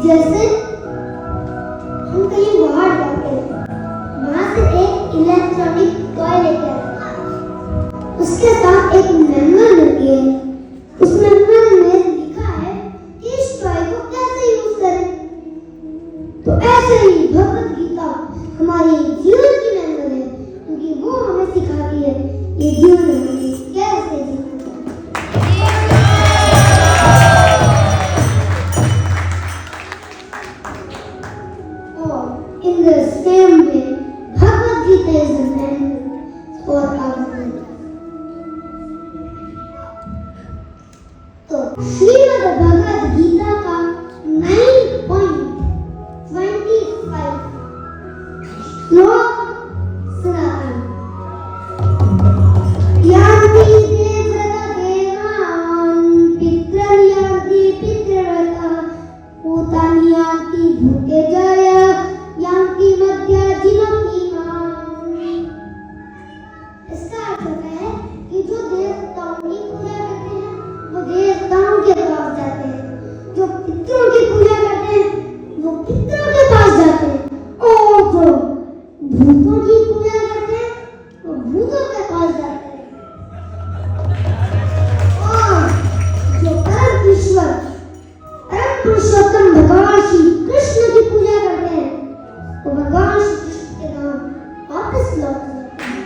जैसे हम कहीं बाहर जाते हैं, वहां से एक इलेक्ट्रॉनिक टॉय लेके आते हैं, उसके साथ एक मैनुअल होती है। उस मैनुअल में लिखा है कि इस टॉय को कैसे यूज करें। तो ऐसे ही भगवत गीता हमारी जीवन की मैनुअल है, क्योंकि वो हमें सिखाती है ये जीवन में कैसे जीना। In the same way, Bhagavad Gita is a manual for our life. तो श्रीमद् भगवद गीता का 9.25 श्लोक सुनाता हूँ। यान्ति देवव्रता देवान् पितॄन् यान्ति पितृव्रता भूतानि यान्ति भूतेजय यान्ति मध्या जीवन्ति माम्। इसका अर्थ होता है कि जो देवताओं की पूजा करते हैं वो देवताओं के पास जाते हैं, जो पितरों की पूजा करते हैं वो पितरों के पास जाते हैं, और जो भूतों की पूजा करते हैं वो भूतों के पास जाते हैं। और जो परम ईश्वर परम पुरुषोत्तम भगवान श्री कृष्ण की पूजा करते हैं तो भगवान श्री कृष्ण के नाम वापस लौट जाते हैं।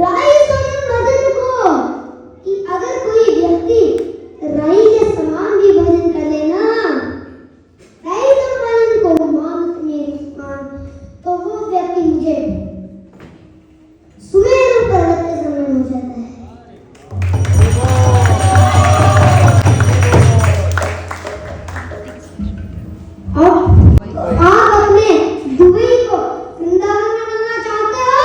राई सोनन भजन को कि अगर कोई व्यक्ति राई के समान भी भजन कर लेना, राई सम्मान को मानत मेरे समान, तो वो व्यक्ति मुझे सुमेरु पर्वत के समान हो जाता है। अब आप अपने दुबई को वृंदावन बनाना चाहते हो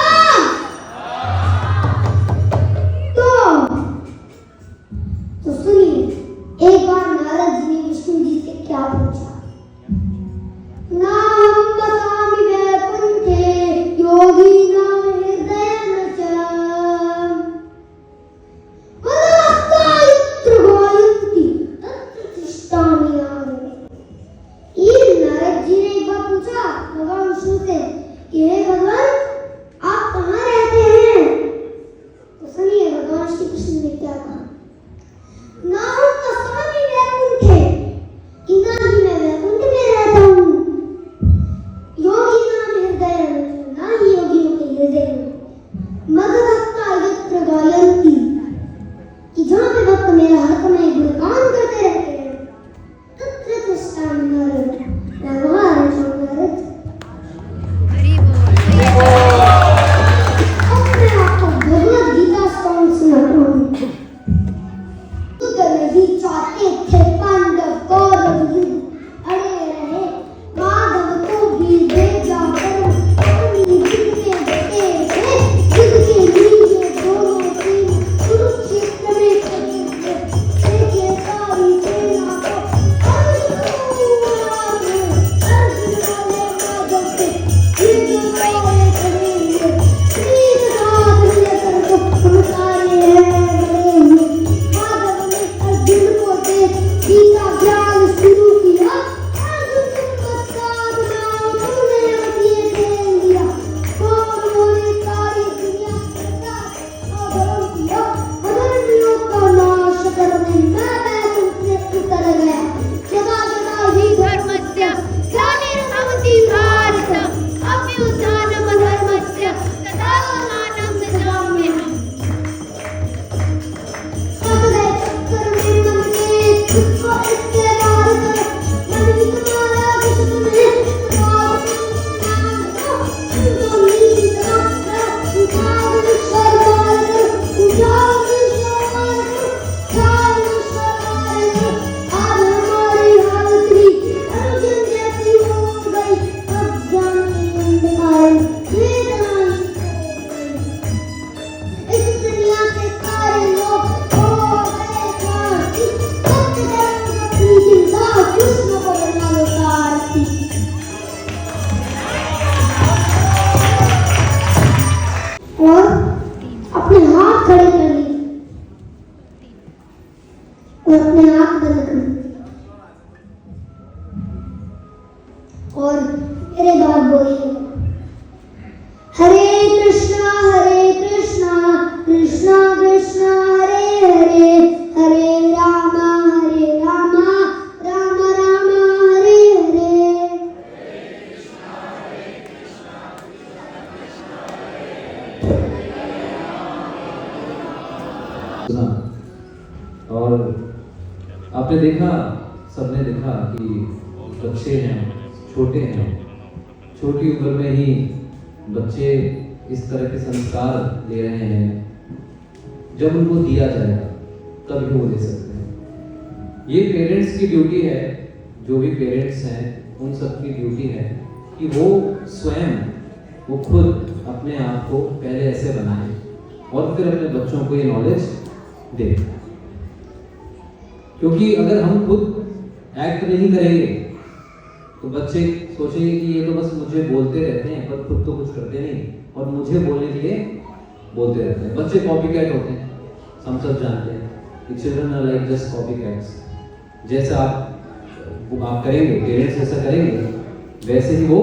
तो सुनिए, एक बार नारद जी ने विष्णु जी से क्या पूछा। नाम बतामि वैकुंठे योगिनां हृदयेन च मदभक्ता यत्र गायन्ति तत्र तिष्ठामि नारद। नारद जी ने एक बार पूछा भगवान विष्णु से कि हे भगवान, आप कहाँ रहते हैं? तो सुनिए भगवान श्री कृष्ण ने क्या कहा। नाहं वसामि वैकुंठे, कि ना ही मैं वैकुंठ में रहता हूँ। योगिनां हृदयेन, ना ही योगियों के हृदय में। मदभक्ता यत्र गायन्ति, कि जहाँ पे भक्त मेरा हर समय गुणगान करते रहते हैं, तत्र तिष्ठामि नारद, मैं वहाँ रहता हूँ नारद। अब मैं आपको भगवद गीता सॉन्ग सुनाता हूँ। नहीं चाहते थे पांडव कौरव युद्ध, अड़े रहे माधव को भी भेजा कर, युद्ध में डटे थे, युद्ध के लिए दोनों टीम कुरुक्षेत्र में खड़े थे। देखे सारी सेना को अर्जुन वाले माधव से युद्ध वाले खड़े हुए, तीर हाथ लेकर को सारे हैं गीता ज्ञान शुरू किया। अर्जुन पश्चात नाम तुमने दिए दे दिया, कौन मोरे सारी दुनिया का अधर्म किया, अधर्मियों का नाश करने मैं तुमसे उतर गया। सदा सदा ही धर्मस्य ग्लानिर्भवति भारत, अभ्युत्थानम् अधर्मस्य तदात्मानं सृजाम्यहम्। अपने हाथ खड़े कर लिए और अपने आंख बंद कर और मेरे बाद बोलिए, हरे कृष्णा कृष्णा कृष्णा हरे हरे, हरे राम राम राम हरे हरे। और आपने देखा, सबने देखा कि बच्चे हैं, छोटे हैं, छोटी उम्र में ही बच्चे इस तरह के संस्कार ले रहे हैं। जब उनको दिया जाएगा तभी वो ले सकते हैं। ये पेरेंट्स की ड्यूटी है, जो भी पेरेंट्स हैं उन सब की ड्यूटी है कि वो स्वयं, वो खुद अपने आप को पहले ऐसे बनाएं और फिर अपने बच्चों को ये नॉलेज दे। क्योंकि अगर हम खुद एक्ट नहीं करेंगे तो बच्चे सोचेंगे कि ये तो बस मुझे बोलते रहते हैं पर खुद तो कुछ करते नहीं, और मुझे बोलने के लिए बोलते रहते हैं। बच्चे कॉपी कैट होते हैं, हम सब जानते हैं कि children are like just copy cats. जैसा आप करेंगे, पेरेंट्स ऐसा करेंगे, वैसे ही वो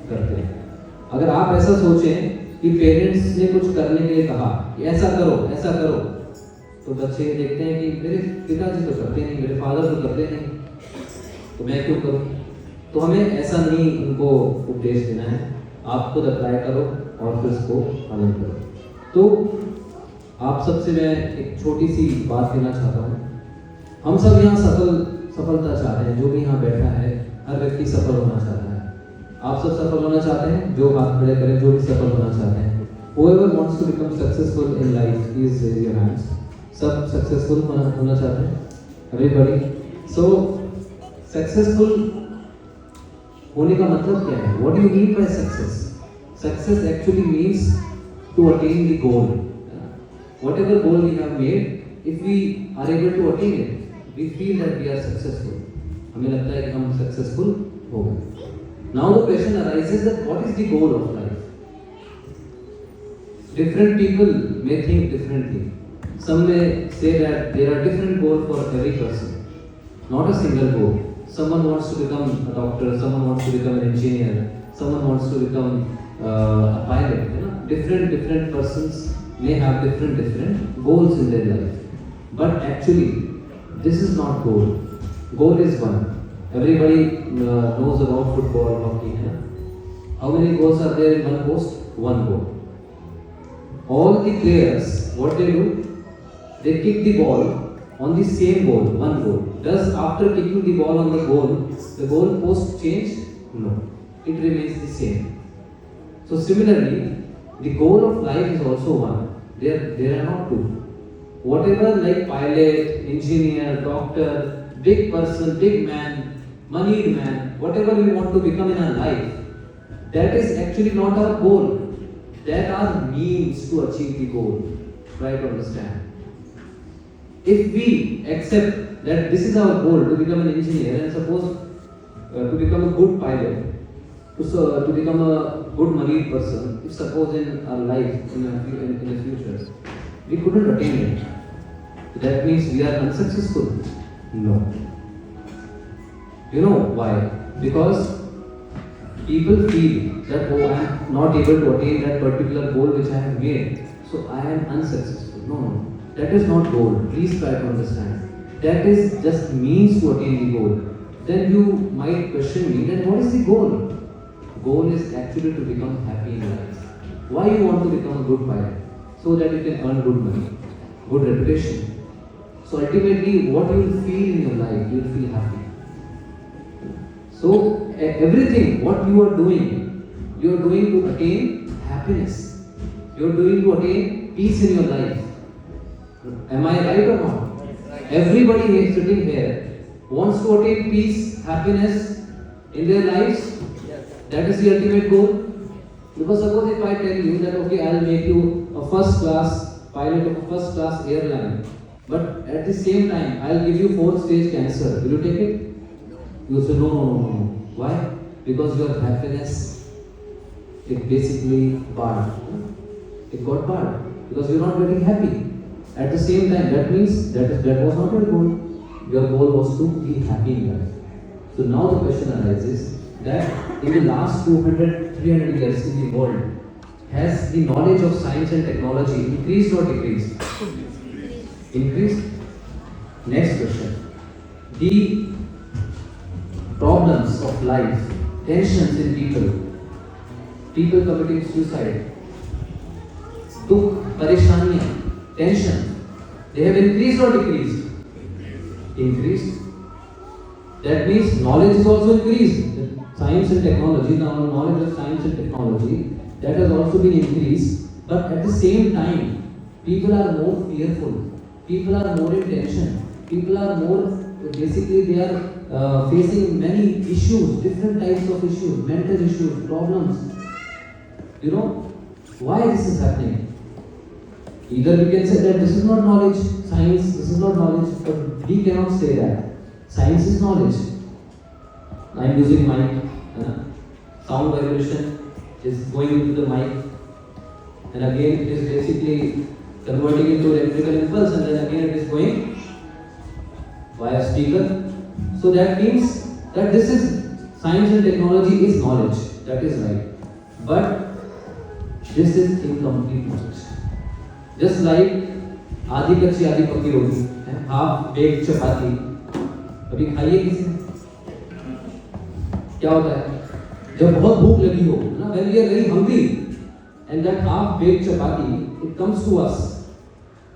करते हैं। अगर आप ऐसा सोचें कि पेरेंट्स ने कुछ करने के लिए कहा कि ऐसा करो, तो बच्चे देखते हैं कि मेरे पिताजी तो करते नहीं, मेरे फादर तो करते नहीं, तो मैं क्यों करूं? तो हमें ऐसा नहीं उनको उपदेश देना है। आप खुद अप्लाई करो और फिर उसको पालन करो। तो आप सबसे मैं एक छोटी सी बात कहना चाहता हूँ। हम सब यहाँ सफलता चाहते हैं, जो भी यहाँ बैठा है हर व्यक्ति सफल होना चाहता है। आप सब सफल होना चाहते हैं? जो हाथ खड़े करें जो भी सफल होना चाहते हैं। Whoever wants to become successful in life, please raise your hands. सब सक्सेसफुल होना चाहते हैं? Everybody. So सक्सेसफुल होने का मतलब क्या है? What do you mean by success? Success actually means to attain the goal. Whatever goal we have made, if we are able to attain it, we feel that we are successful. हमें लगता है कि हम successful हो गए. Now the question arises that what is the goal of life? Different people may think differently. Some may say that there are different goals for every person, not a single goal. Someone wants to become a doctor, someone wants to become an engineer, someone wants to become a pilot. You know, different persons may have different goals in their life. But actually, this is not goal. Goal is one. Everybody knows about football, hockey. You know? How many goals are there in one post? One goal. All the players, what they do? They kick the ball on the same goal, one goal. Does after kicking the ball on the goal post change? No. It remains the same. So similarly, the goal of life is also one. There are not two. Whatever like pilot, engineer, doctor, big person, big man, moneyed man, whatever we want to become in our life, that is actually not our goal. That are means to achieve the goal. Try to understand. If we accept that this is our goal to become an engineer and suppose to become a good pilot, to become a good money person, if suppose in our life in the future we couldn't attain it, that means we are unsuccessful? No. You know why? Because people feel that I am not able to attain that particular goal which I have made, so I am unsuccessful. No, that is not goal. Please try to understand. That is just means to attain the goal. Then you might question me, then what is the goal? Goal is actually to become happy in life. Why you want to become a good pilot? So that you can earn good money, good reputation. So ultimately, what you will feel in your life, you will feel happy. So everything what you are doing to attain happiness. You are doing to attain peace in your life. Am I right or not? Everybody here sitting here wants to attain peace, happiness in their lives. That is the ultimate goal. Because suppose if I tell you that okay, I will make you a first class pilot of a first class airline, but at the same time I will give you 4th stage cancer, will you take it? You will say no. Why? Because your happiness, it basically barred. It got barred because you are not getting happy. At the same time, that means that was not your goal. Your goal was to be happy in life. So now the question arises that in the last 200-300 years in the world, has the knowledge of science and technology increased or decreased? Increased. Next question. The problems of life, tensions in people committing suicide, dukh, pareshaniyan, tension, they have increased or decreased? Increased. That means knowledge is also increased. Science and technology, the knowledge of science and technology, that has also been increased. But at the same time, people are more fearful. People are more in tension. People are more, basically they are facing many issues, different types of issues, mental issues, problems. You know, why this is happening? Either we can say that this is not knowledge, science, this is not knowledge, but we cannot say that. Science is knowledge. I am using mic, sound vibration is going into the mic, and again it is basically converting into electrical impulse, and then again it is going via speaker. So that means that this is science and technology is knowledge, that is right. But this is incomplete knowledge. Just like आधी कच्ची आधी पक्की रोटी, half baked चपाती, कभी खाइए किसी ने? क्या होता है जब बहुत भूख लगी हो ना, when we are very hungry and that half baked chapati it comes to us.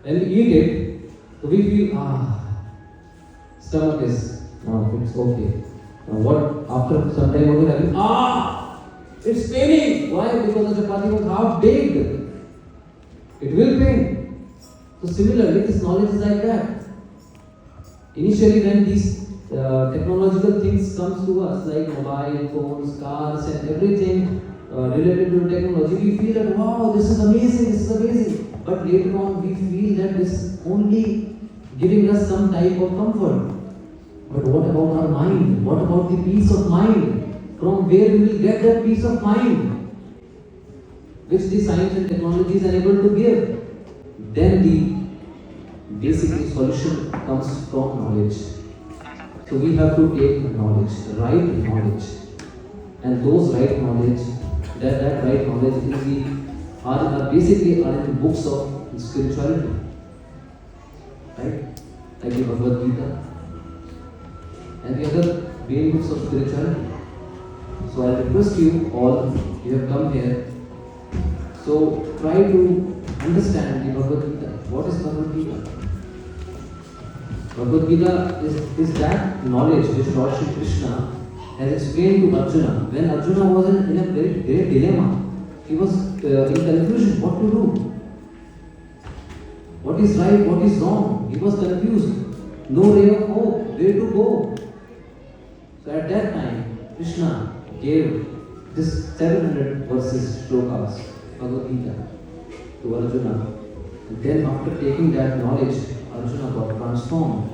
When we eat it, so we feel, stomach is, it's okay. What, after some time, what will happen? It's paining. Why? Because the chapati was half baked. It will pain. So similarly, this knowledge is like that. Initially, when these technological things comes to us, like mobile phones, cars, and everything related to technology, we feel that wow, this is amazing. But later on, we feel that this is only giving us some type of comfort. But what about our mind? What about the peace of mind? From where we will get that peace of mind, which the science and technology is unable to give? Then the basic solution comes from knowledge. So we have to take knowledge, right knowledge, and those right knowledge, that right knowledge is are basically in the books of spirituality, right? Like the Bhagavad Gita and the other main books of spirituality. So I request you all, you have come here, so try to understand the Bhagavad Gita. What is Bhagavad Gita? Bhagavad Gita is that knowledge which Lord Shri Krishna has explained to Arjuna. When Arjuna was in a very great dilemma, he was in confusion, what to do? What is right, what is wrong? He was confused. No ray of hope, where to go? So at that time, Krishna gave this 700 verses shlokas, Bhagavad Gita, to Arjuna. And then after taking that knowledge, Arjuna got transformed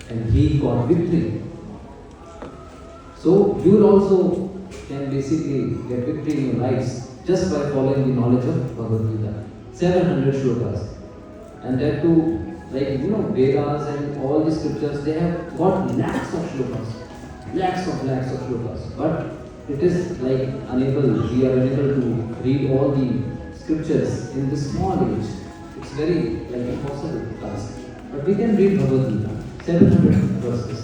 and he got victory. So you will also can basically get victory in your lives just by following the knowledge of Bhagavad Gita. 700 shlokas. And that too, like Vedas and all the scriptures, they have got lakhs of shlokas. Lakhs of shlokas. But it is like we are unable to read all the scriptures in this small age. It's very impossible task. But we can read Bhagavad Gita, 700 verses.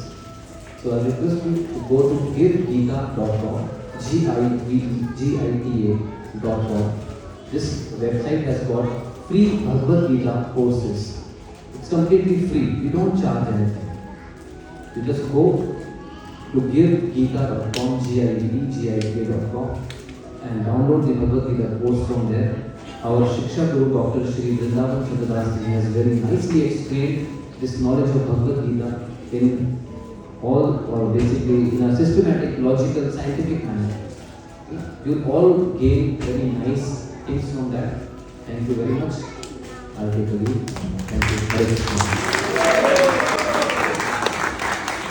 So I request you to go to givegita.com, givegita.com. This website has got free Bhagavad Gita courses. It's completely free. We don't charge anything. You just go to givegita.com, givegita.com, and download the Bhagavad Gita course from there. Our Shiksha Guru, Dr. Shri Vrindavan Chandradas ji, has very nicely explained this knowledge of Bhagavad Gita in all, or basically in a systematic, logical, scientific manner. You all gain very nice things from that. Thank you very much. I'll take a leave. Thank you. Hare Krishna.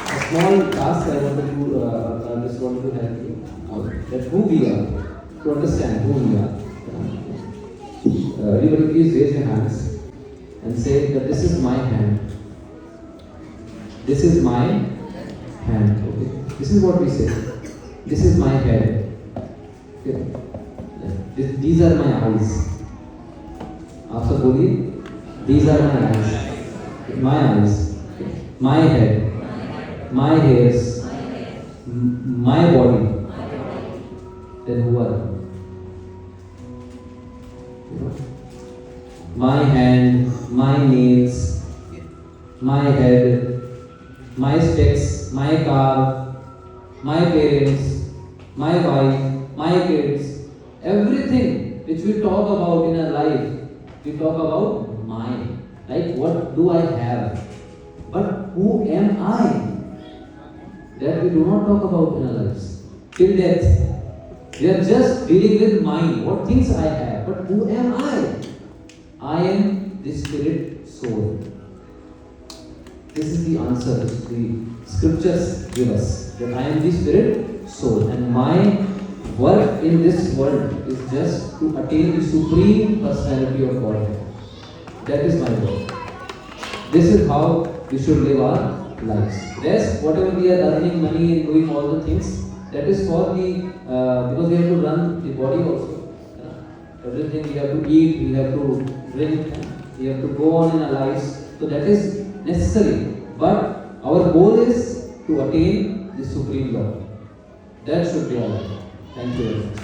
A small task I just wanted to help you out. That who we are, to understand who we are. Everybody please raise your hands and say that this is my hand. This is my hand. Okay. This is what we say. This is my head. Okay. These are my eyes. After बोलिए, these are my eyes, my head, my hairs, my body. Then who are you? My hand, my nails, my head, my specs, my car, my parents, my wife, my kids, everything which we talk about in our life, we talk about mine. Like what do I have? But who am I? That we do not talk about in our lives. Till death. We are just dealing with mine, what things I have. But who am I? I am the spirit soul. This is the answer which the scriptures give us. That I am the spirit soul. And my work in this world is just to attain the supreme personality of God. That is my work. This is how we should live our lives. Rest, whatever we are earning money and doing all the things, that is for the, because we have to run the body also. Everything we have to eat, we have to drink, we have to go on in our lives. So that is necessary. But our goal is to attain the supreme Lord. That should be our life. Thank you very much.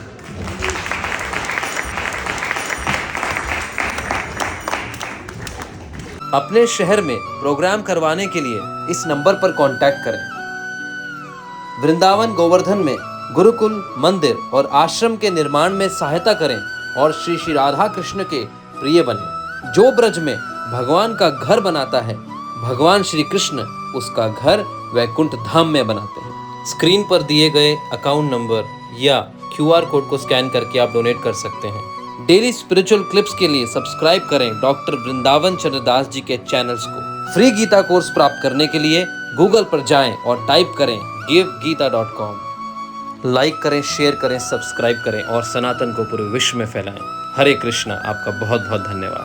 अपने शहर में programme करवाने के लिए इस number पर contact करें। वृंदावन गोवर्धन में गुरुकुल, मंदिर और आश्रम के निर्माण में सहायता करें और श्री श्री राधा कृष्ण के प्रिय बने। जो ब्रज में भगवान का घर बनाता है, भगवान श्री कृष्ण उसका घर वैकुंठ धाम में बनाते हैं। स्क्रीन पर दिए गए अकाउंट नंबर या QR कोड को स्कैन करके आप डोनेट कर सकते हैं। डेली स्पिरिचुअल क्लिप्स के लिए सब्सक्राइब करें डॉक्टर वृंदावन चंद्रदास जी के चैनल्स को। फ्री गीता कोर्स प्राप्त करने के लिए गूगल पर जाएं और टाइप करें givegita.com। लाइक करें, शेयर करें, सब्सक्राइब करें और सनातन को पूरे विश्व में फैलाएं। हरे कृष्णा। आपका बहुत बहुत धन्यवाद।